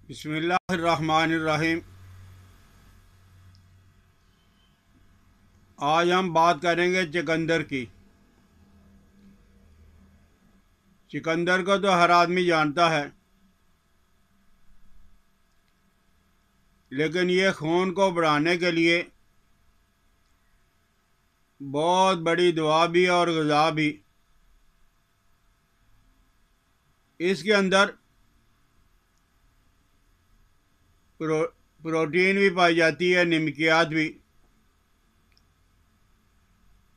بسم اللہ الرحمن الرحیم۔ آج ہم بات کریں گے چقندر کی۔ چقندر کو تو ہر آدمی جانتا ہے، لیکن یہ خون کو بڑھانے کے لیے بہت بڑی دوا بھی اور غذا بھی۔ اس کے اندر پروٹین بھی پائی جاتی ہے، نمکیات بھی،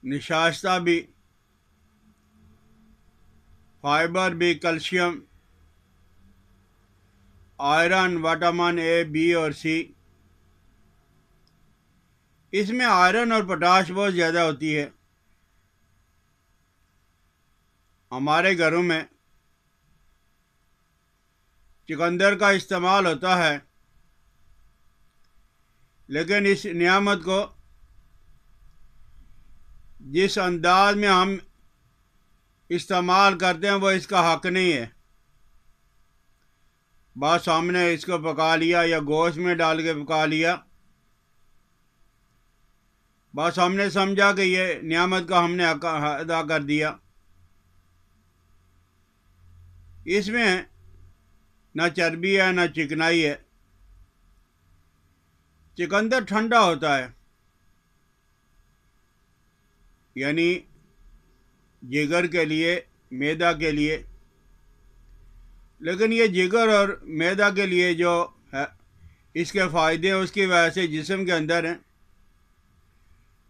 نشاستہ بھی، فائبر بھی، calcium, iron, vitamin A, B اور سی۔ اس میں آئرن اور پوٹاش بہت زیادہ ہوتی ہے۔ ہمارے گھروں میں چقندر کا استعمال ہوتا ہے، لیکن اس نعمت کو جس انداز میں ہم استعمال کرتے ہیں وہ اس کا حق نہیں ہے۔ بس ہم نے اس کو پکا لیا یا گوشت میں ڈال کے پکا لیا، بس ہم نے سمجھا کہ یہ نعمت کا ہم نے حق ادا کر دیا۔ اس میں نہ چربی ہے نہ چکنائی ہے۔ چقندر ٹھنڈا ہوتا ہے، یعنی جگر کے لیے، معدہ کے لیے، لیکن یہ جگر اور معدہ کے لیے جو ہے اس کے فائدے اس کی وجہ سے جسم کے اندر ہیں،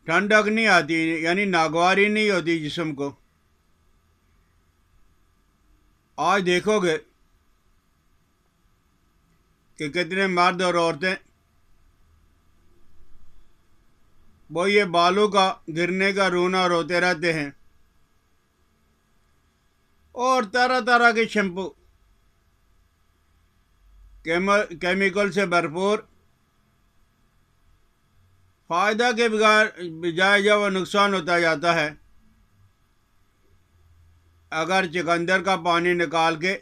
ٹھنڈک نہیں آتی، یعنی ناگواری نہیں ہوتی جسم کو۔ آج دیکھو گے کہ کتنے مرد اور عورتیں وہ یہ بالوں کا گرنے کا رونا روتے رہتے ہیں، اور طرح طرح کے شیمپو کیمیکل سے بھرپور، فائدہ کے بجائے جو وہ نقصان ہوتا جاتا ہے۔ اگر چقندر کا پانی نکال کے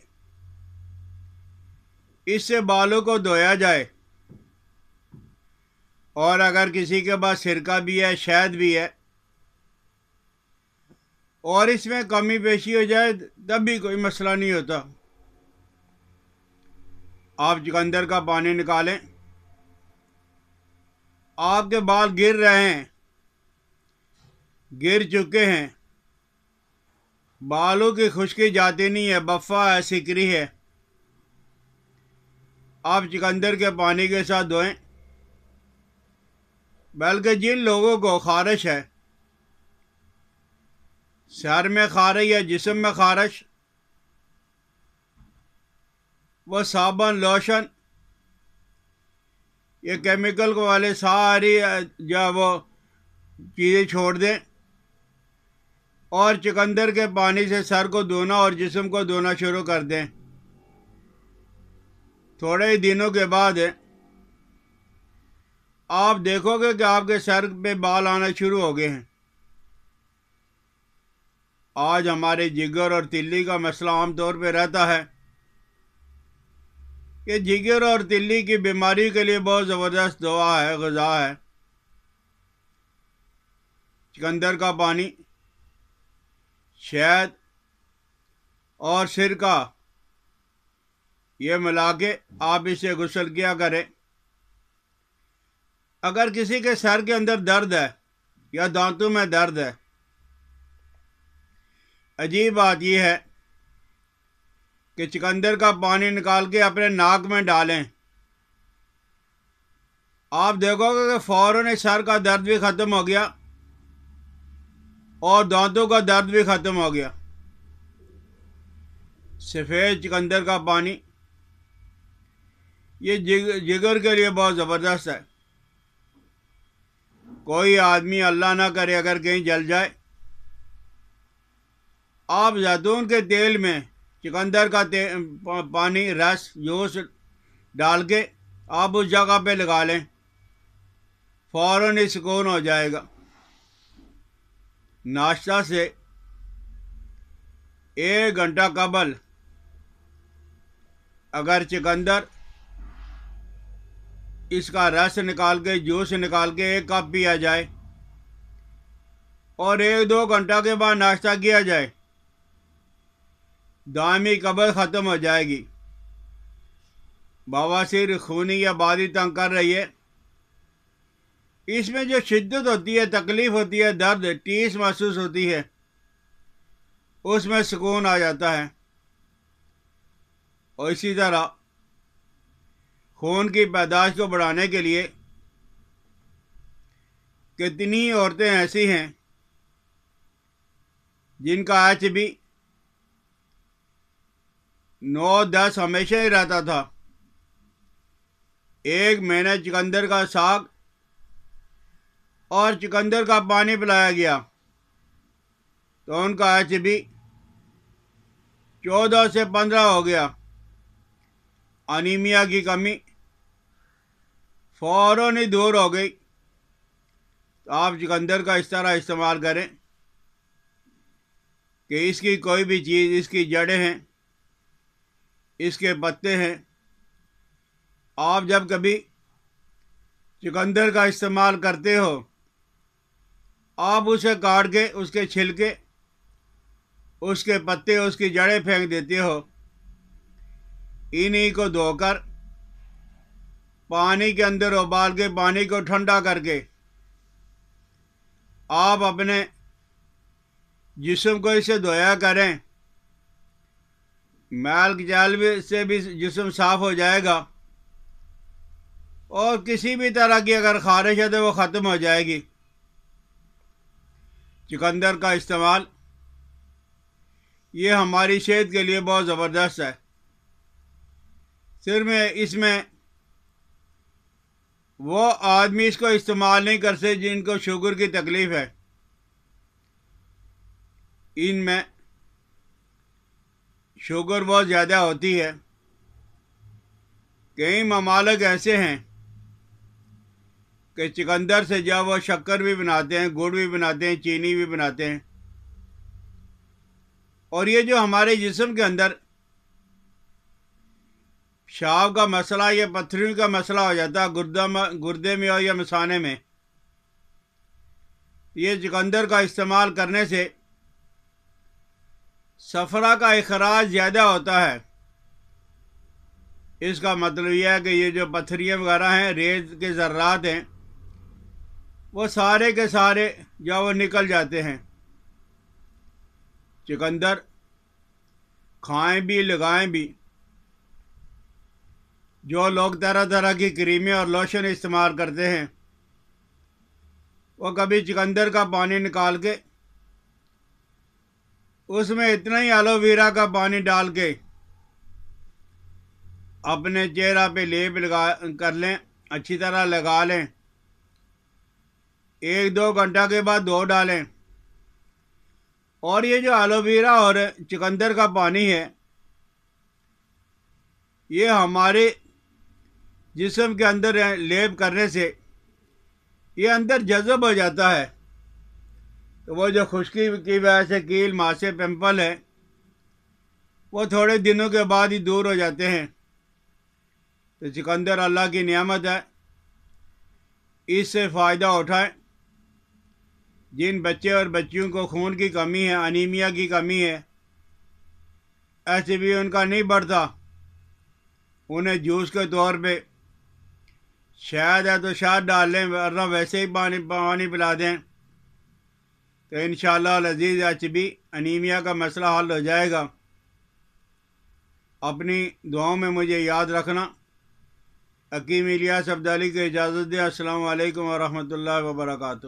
اس سے بالوں کو دھویا جائے، اور اگر کسی کے پاس سرکہ بھی ہے، شہد بھی ہے، اور اس میں کمی بیشی ہو جائے تب بھی کوئی مسئلہ نہیں ہوتا۔ آپ چقندر کا پانی نکالیں، آپ کے بال گر رہے ہیں، گر چکے ہیں، بالوں کی خشکی جاتی نہیں ہے، بفا ہے، سکری ہے، آپ چقندر کے پانی کے ساتھ دھوئیں۔ بلکہ جن لوگوں کو خارش ہے، سر میں خارش یا جسم میں خارش، وہ صابن، لوشن، یہ کیمیکل والے ساری جو وہ چیزیں چھوڑ دیں، اور چقندر کے پانی سے سر کو دھونا اور جسم کو دھونا شروع کر دیں۔ تھوڑے ہی دنوں کے بعد آپ دیکھو گے کہ آپ کے سر پہ بال آنا شروع ہو گئے ہیں۔ آج ہمارے جگر اور تلی کا مسئلہ عام طور پہ رہتا ہے کہ جگر اور تلی کی بیماری کے لیے بہت زبردست دوا ہے، غذا ہے چقندر کا پانی، شہد اور سرکہ، یہ ملا کے آپ اسے غسل کیا کریں۔ اگر کسی کے سر کے اندر درد ہے یا دانتوں میں درد ہے، عجیب بات یہ ہے کہ چقندر کا پانی نکال کے اپنے ناک میں ڈالیں، آپ دیکھو گے کہ فوراً سر کا درد بھی ختم ہو گیا اور دانتوں کا درد بھی ختم ہو گیا۔ سفید چقندر کا پانی یہ جگر کے لیے بہت زبردست ہے۔ کوئی آدمی اللہ نہ کرے اگر کہیں جل جائے، آپ زیتون کے تیل میں چقندر کا پانی، رس، جوس ڈال کے آپ اس جگہ پہ لگا لیں، فوراً ہی سکون ہو جائے گا۔ ناشتہ سے 1 گھنٹہ قبل اگر چقندر اس کا رس نکال کے جوس نکال کے 1 کپ پیا جائے اور 1-2 گھنٹہ کے بعد ناشتہ کیا جائے، دائمی قبض ختم ہو جائے گی۔ بواسیر خونی یا بادی تنگ کر رہی ہے، اس میں جو شدت ہوتی ہے، تکلیف ہوتی ہے، درد ٹیس محسوس ہوتی ہے، اس میں سکون آ جاتا ہے۔ اور اسی طرح خون کی پیدائش کو بڑھانے کے لیے کتنی عورتیں ایسی ہیں جن کا HB 9-10 ہمیشہ ہی رہتا تھا، 1 مہینے چقندر کا ساگ اور چقندر کا پانی پلایا گیا تو ان کا HB 14 سے 15 ہو گیا۔ انیمیا کی کمی فوراً ہی دور ہو گئی۔ تو آپ چقندر کا اس طرح استعمال کریں کہ اس کی کوئی بھی چیز، اس کی جڑیں ہیں، اس کے پتے ہیں، آپ جب کبھی چقندر کا استعمال کرتے ہو، آپ اسے کاٹ کے اس کے چھلکے، اس کے پتے، اس کی جڑیں پھینک دیتے ہو، انہی کو دھو کر پانی کے اندر ابال کے پانی کو ٹھنڈا کر کے آپ اپنے جسم کو اسے دھویا کریں، میل کچیل سے بھی جسم صاف ہو جائے گا اور کسی بھی طرح کی اگر خارش ہے تو وہ ختم ہو جائے گی۔ چقندر کا استعمال یہ ہماری صحت کے لیے بہت زبردست ہے۔ صرف اس میں وہ آدمی اس کو استعمال نہیں کرتے جن کو شوگر کی تکلیف ہے۔ ان میں شوگر بہت زیادہ ہوتی ہے۔ کئی ممالک ایسے ہیں کہ چقندر سے جب وہ شکر بھی بناتے ہیں، گڑ بھی بناتے ہیں، چینی بھی بناتے ہیں، اور یہ جو ہمارے جسم کے اندر پیشاب کا مسئلہ یا پتھریوں کا مسئلہ ہو جاتا ہے، گردے میں ہو یا مثانے میں، یہ چقندر کا استعمال کرنے سے صفرا کا اخراج زیادہ ہوتا ہے۔ اس کا مطلب یہ ہے کہ یہ جو پتھریاں وغیرہ ہیں، ریت کے ذرات ہیں، وہ سارے کے سارے جب وہ نکل جاتے ہیں۔ چقندر کھائیں بھی لگائیں بھی۔ جو لوگ طرح طرح کی کریمیں اور لوشن استعمال کرتے ہیں، وہ کبھی چقندر کا پانی نکال کے اس میں اتنا ہی ایلو ویرا کا پانی ڈال کے اپنے چہرہ پہ لیپ کر لیں، اچھی طرح لگا لیں، 1-2 گھنٹہ کے بعد دھو ڈالیں۔ اور یہ جو ایلو ویرا اور چقندر کا پانی ہے، یہ ہمارے جسم کے اندر لیپ کرنے سے یہ اندر جذب ہو جاتا ہے، تو وہ جو خشکی کی وجہ سے کیل، ماسے، پمپل ہے، وہ تھوڑے دنوں کے بعد ہی دور ہو جاتے ہیں۔ تو چقندر اللہ کی نعمت ہے، اس سے فائدہ اٹھائیں۔ جن بچے اور بچیوں کو خون کی کمی ہے، انیمیا کی کمی ہے، HB ان کا نہیں بڑھتا، انہیں جوس کے طور پہ شہد ہے تو شہد ڈال لیں، ورنہ ویسے ہی پانی پلا دیں، تو انشاءاللہ العزیز HB انیمیا کا مسئلہ حل ہو جائے گا۔ اپنی دعاؤں میں مجھے یاد رکھنا۔ حکیم الیاس عبدالی کو اجازت دیں۔ السلام علیکم ورحمۃ اللہ وبرکاتہ۔